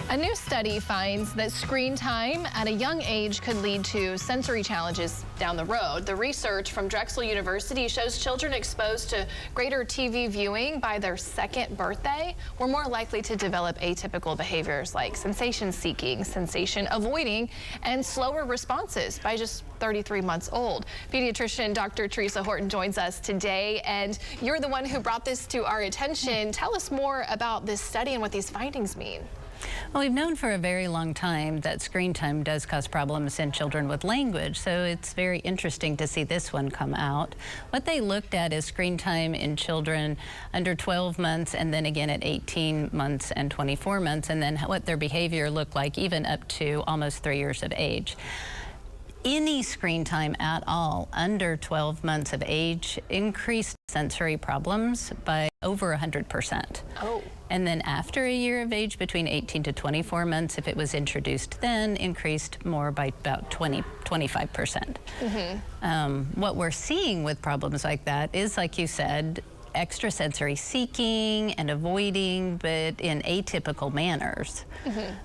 A new study finds that screen time at a young age could lead to sensory challenges down the road. The research from Drexel University shows children exposed to greater TV viewing by their second birthday were more likely to develop atypical behaviors like sensation seeking, sensation avoiding, and slower responses by just 33 months old. Pediatrician Dr. Theresa Horton joins us today, and you're the one who brought this to our attention. Tell us more about this study and what these findings mean. Well, we've known for a very long time that screen time does cause problems in children with language, so it's very interesting to see this one come out. What they looked at is screen time in children under 12 months and then again at 18 months and 24 months, and then what their behavior looked like even up to almost 3 years of age. Any screen time at all under 12 months of age increased sensory problems by over 100%. Oh. And then after a year of age, between 18 to 24 months, if it was introduced then, increased more by about 25%. What we're seeing with problems like that is, like you said, extrasensory seeking and avoiding, but in atypical manners.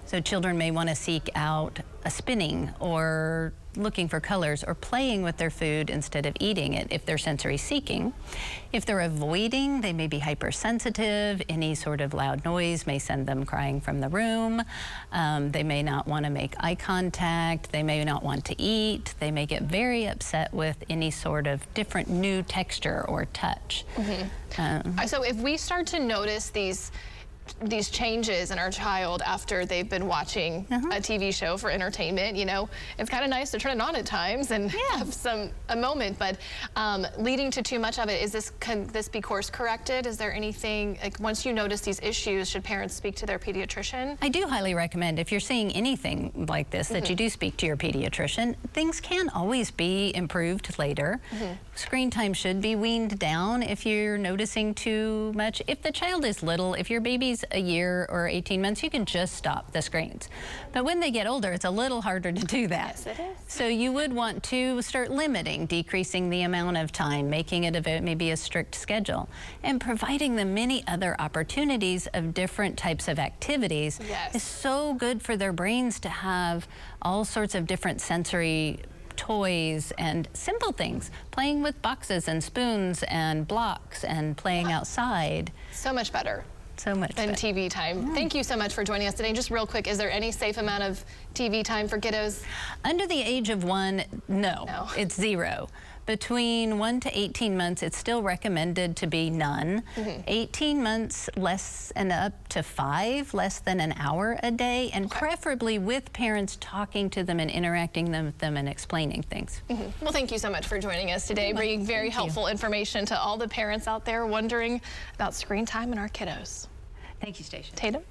So children may want to seek out a spinning or looking for colors or playing with their food instead of eating it if they're sensory seeking. If they're avoiding, they may be hypersensitive. Any sort of loud noise may send them crying from the room. They may not want to make eye contact. They may not want to eat. They may get very upset with any sort of different new texture or touch. So if we start to notice these changes in our child after they've been watching a TV show for entertainment, you know, it's kind of nice to turn it on at times and have a moment, but leading to too much of it, can this be course corrected? Is there anything, like, once you notice these issues, should parents speak to their pediatrician? I do highly recommend, if you're seeing anything like this, that you do speak to your pediatrician. Things can always be improved later. Screen time should be weaned down if you're noticing too much. If the child is little, if your baby's a year or 18 months, you can just stop the screens. But when they get older, it's a little harder to do that. Yes, it is. So you would want to start limiting, decreasing the amount of time, making it maybe a strict schedule, and providing them many other opportunities of different types of activities is so good for their brains to have all sorts of different sensory toys and simple things, playing with boxes and spoons and blocks and playing outside. So much better. So much than TV time. Thank you so much for joining us today. And just real quick, is there any safe amount of TV time for kiddos? Under the age of 1, no. It's 0. Between 1 to 18 months, it's still recommended to be none. 18 months, less and up to 5, less than an hour a day, and preferably with parents talking to them and interacting with them and explaining things. Well, thank you so much for joining us today, bringing very helpful information to all the parents out there wondering about screen time and our kiddos. Thank you, Stacia. Tatum?